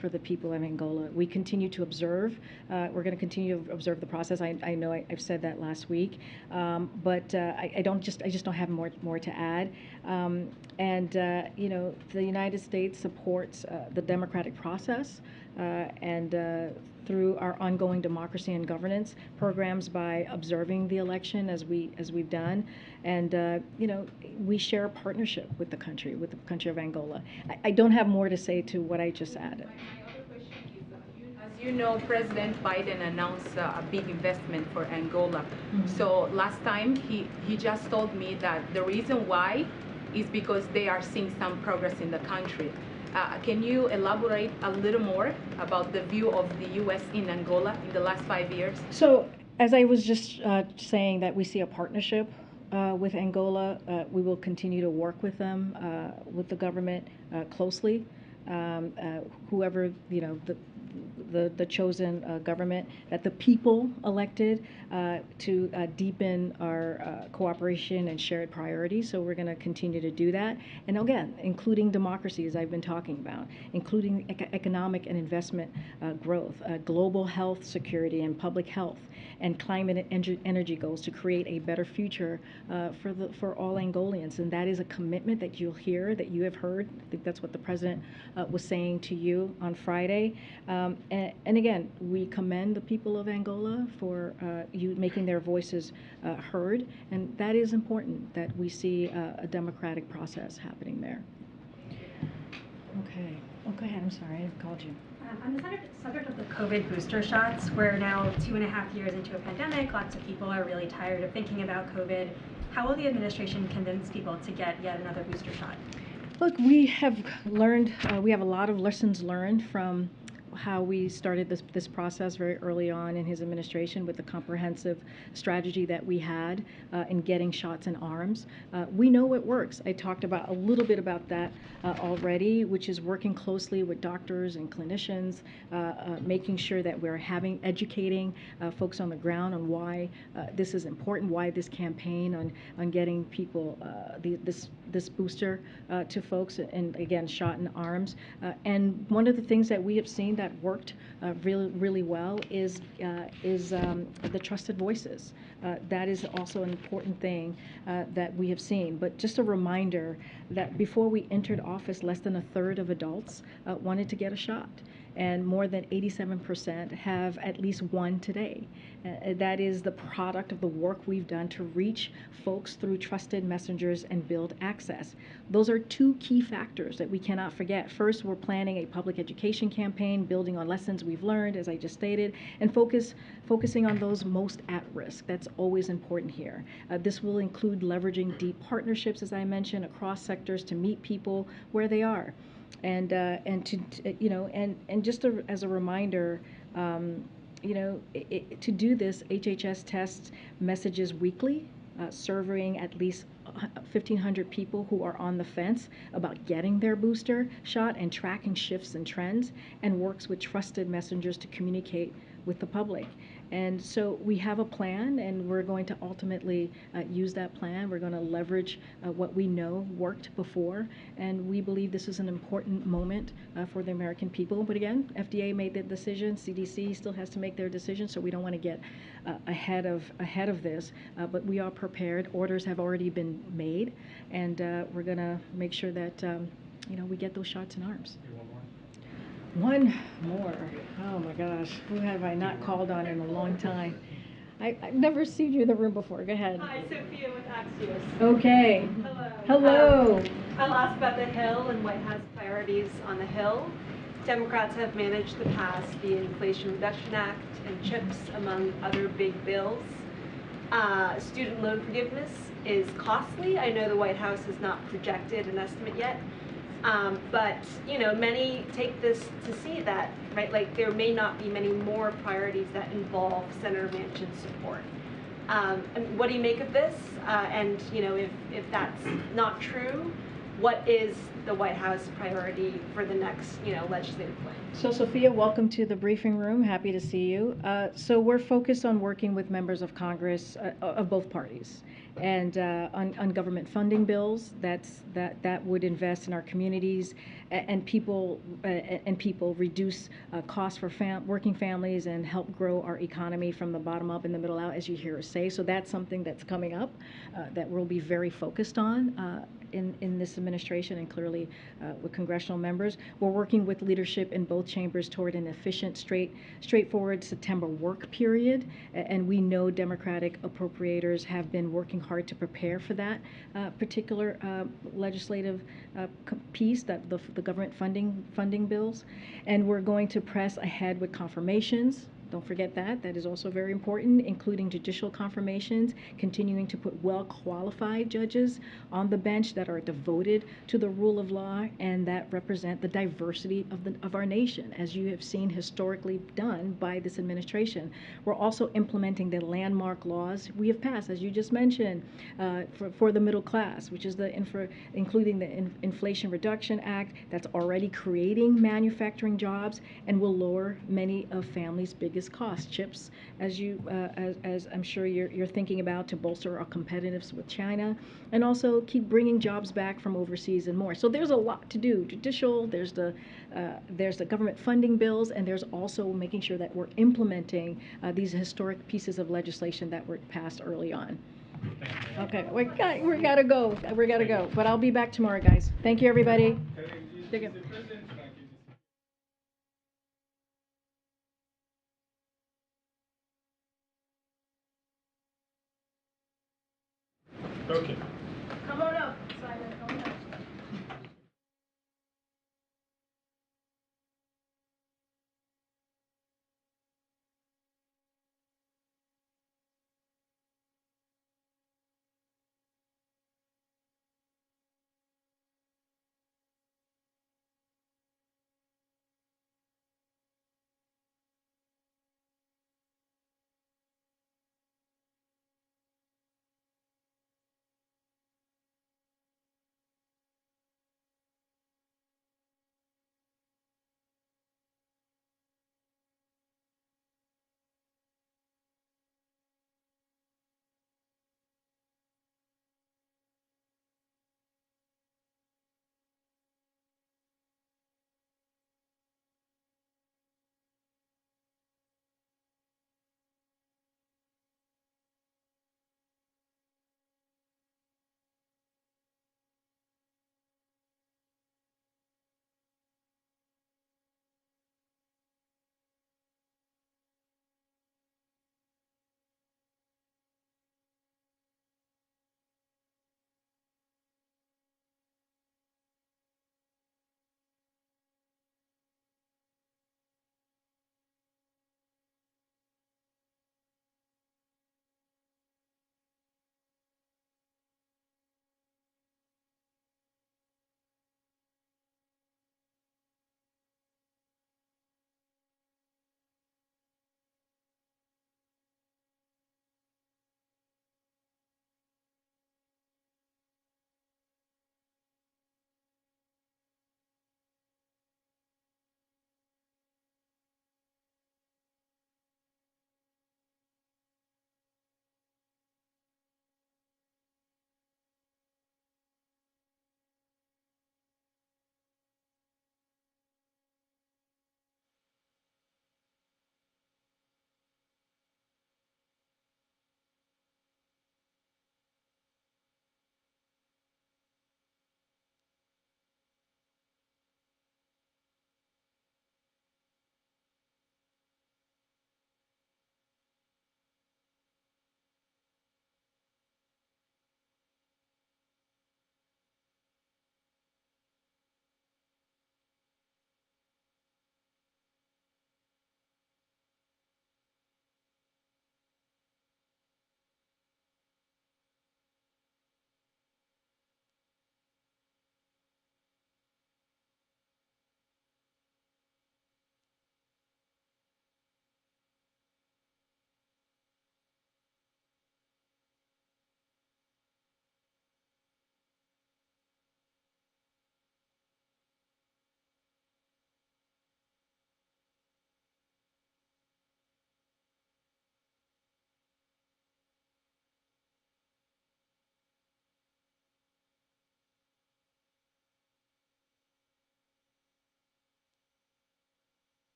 for the people of Angola. We continue to observe. We're going to continue to observe the process. I know I've said that last week, but I just don't have more to add. The United States supports the democracy. democratic process and through our ongoing democracy and governance programs by observing the election as we've done, and we share a partnership with the country of Angola. I don't have more to say to what I just added. As you know, President Biden announced a big investment for Angola. So last time he just told me that the reason why is because they are seeing some progress in the country. Can you elaborate a little more about the view of the U.S. in Angola in the last 5 years? So, as I was just saying, that we see a partnership with Angola. We will continue to work with them, with the government closely. Whoever the chosen government that the people elected to deepen our cooperation and shared priorities. So we're going to continue to do that. And again, including democracy, as I've been talking about, including economic and investment growth, global health security and public health, and climate and energy goals to create a better future for all Angolians. And that is a commitment that you'll hear, that you have heard. I think that's what the president was saying to you on Friday. And again, we commend the people of Angola for you making their voices heard, and that is important, that we see a democratic process happening there. Okay. Oh, go ahead. I'm sorry, I called you. On the subject of the COVID booster shots, we're now 2.5 years into a pandemic. Lots of people are really tired of thinking about COVID. How will the administration convince people to get yet another booster shot? Look, we have learned, we have a lot of lessons learned from how we started this process very early on in his administration with the comprehensive strategy that we had in getting shots in arms. We know it works. I talked about a little bit about that already, which is working closely with doctors and clinicians, making sure that we're educating folks on the ground on why this is important, why this campaign on getting people this booster to folks, and again, shot in arms. And one of the things that we have seen that worked really well is the trusted voices. That is also an important thing that we have seen. But just a reminder that before we entered office, less than a third of adults wanted to get a shot, and more than 87% have at least one today. That is the product of the work we've done to reach folks through trusted messengers and build access. Those are two key factors that we cannot forget. First, we're planning a public education campaign, building on lessons we've learned, as I just stated, and focusing on those most at risk. That's always important here. This will include leveraging deep partnerships, as I mentioned, across sectors to meet people where they are. And just as a reminder, to do this, HHS tests messages weekly, surveying at least 1,500 people who are on the fence about getting their booster shot and tracking shifts and trends, and works with trusted messengers to communicate with the public. And so we have a plan, and we're going to ultimately use that plan. We're going to leverage what we know worked before, and we believe this is an important moment for the American people. But again, FDA made the decision. CDC still has to make their decision, so we don't want to get ahead of this. But we are prepared. Orders have already been made, and we're going to make sure that we get those shots in arms. One more. Oh my gosh, who have I not called on in a long time? I've never seen you in the room before. Go ahead. Hi, Sophia with Axios. Okay. Hello. I'll ask about the Hill and White House priorities on the Hill. Democrats have managed to pass the Inflation Reduction Act and CHIPS, among other big bills. Student loan forgiveness is costly. I know the White House has not projected an estimate yet. But many take this to see that, right? Like, there may not be many more priorities that involve Senator Manchin's support. And what do you make of this? And if that's not true, what is the White House priority for the next legislative plan? So Sophia, welcome to the briefing room. Happy to see you. So we're focused on working with members of Congress of both parties, and on government funding bills that would invest in our communities and people reduce costs for working families and help grow our economy from the bottom up and the middle out, as you hear us say. So that's something that's coming up that we'll be very focused on. in this administration and clearly with congressional members. We're working with leadership in both chambers toward an efficient, straightforward September work period. And we know Democratic appropriators have been working hard to prepare for that particular legislative piece, that the government funding bills. And we're going to press ahead with confirmations. Don't forget that. That is also very important, including judicial confirmations, continuing to put well-qualified judges on the bench that are devoted to the rule of law and that represent the diversity of our nation, as you have seen historically done by this administration. We're also implementing the landmark laws we have passed, as you just mentioned, for the middle class, which is including the Inflation Reduction Act that's already creating manufacturing jobs and will lower many of families' biggest cost. Chips, as I'm sure you're thinking about, to bolster our competitiveness with China, and also keep bringing jobs back from overseas and more. So there's a lot to do. Judicial, there's the government funding bills, and there's also making sure that we're implementing these historic pieces of legislation that were passed early on. Okay, we gotta go. We gotta go. But I'll be back tomorrow, guys. Thank you, everybody. Okay.